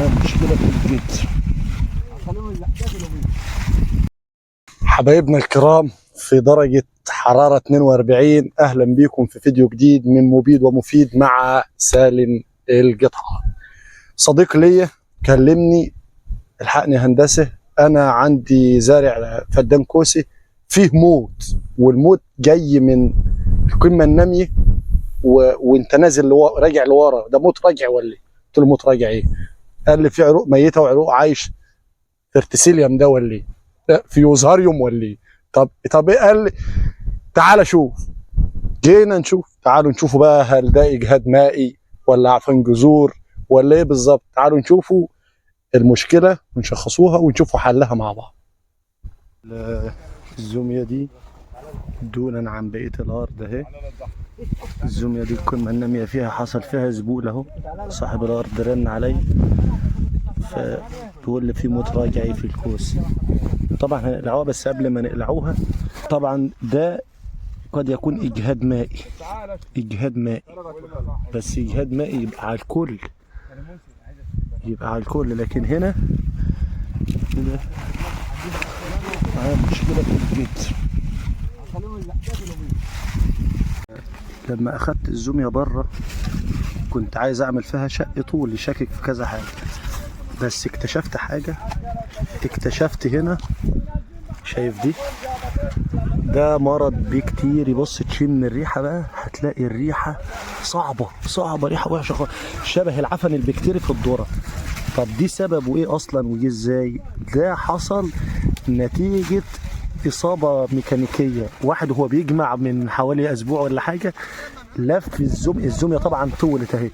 معايا مشكلة في الجدر. حبايبنا الكرام في درجة حرارة 42، أهلا بكم في فيديو جديد من مبيد ومفيد مع سالم القطعة. صديق لي كلمني: الحقني هندسة، أنا عندي زارع فدان كوسي فيه موت، والموت جاي من القمة النامية وانت نازل راجع لورا، ده موت راجع ولا ايه؟ قلت له موت راجع ايه؟ قال لي في عروق ميته وعروق عايش، فيرتسيليوم ده ولا ايه؟ فيوزاريوم ولا ايه؟ طب ايه؟ قال لي تعال شوف. جينا نشوف، تعالوا نشوفوا بقى هل ده اجهاد مائي ولا عفن جذور ولا ايه بالظبط. تعالوا نشوفوا المشكله ونشخصوها ونشوفوا حلها مع بعض. الزوميه دي دونا عن بقيه الارض اهي. الزوميه دي القمه الناميه فيها حصل فيها زبول اهو. صاحب الارض رن علي فبيقول لي في موت راجعي في الكوس. طبعا هنقلعوها، بس قبل ما نقلعوها طبعا ده قد يكون اجهاد مائي. اجهاد مائي، بس اجهاد مائي يبقى على الكل، يبقى على الكل. لكن هنا كده معايا مشكله في الجدر. لما اخدت الزوميه بره كنت عايز اعمل فيها شق طولي، شاكك في كذا حاجه، بس اكتشفت حاجه. اكتشفت هنا، شايف دي؟ ده مرض بكتيري. بص تشم الريحه بقى هتلاقي الريحه صعبه صعبه، ريحه وحشه خالص، شبه العفن البكتيري في الذره. طب دي سببه ايه اصلا وجه ازاي؟ ده حصل نتيجه اصابه ميكانيكيه. واحد وهو بيجمع من حوالي اسبوع ولا حاجه لف الزوميه طبعا طولت اهي،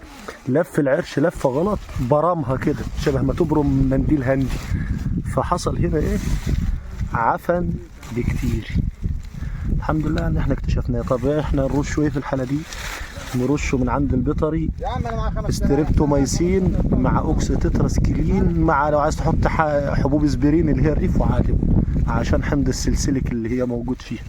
لف العرش لفه غلط، برمها كده شبه ما تبرم منديل هندي، فحصل هنا ايه؟ عفن بكتيري. الحمد لله ان احنا اكتشفناه. طب احنا نرشه ايه في الحاله دي؟ نرشه من عند البيطري ستريبتومايسين مع اوكس تتراسكلين، مع لو عايز تحط حبوب اسبرين اللي هي الريف وعادي، عشان حمض السلسلك اللي هي موجود فيها.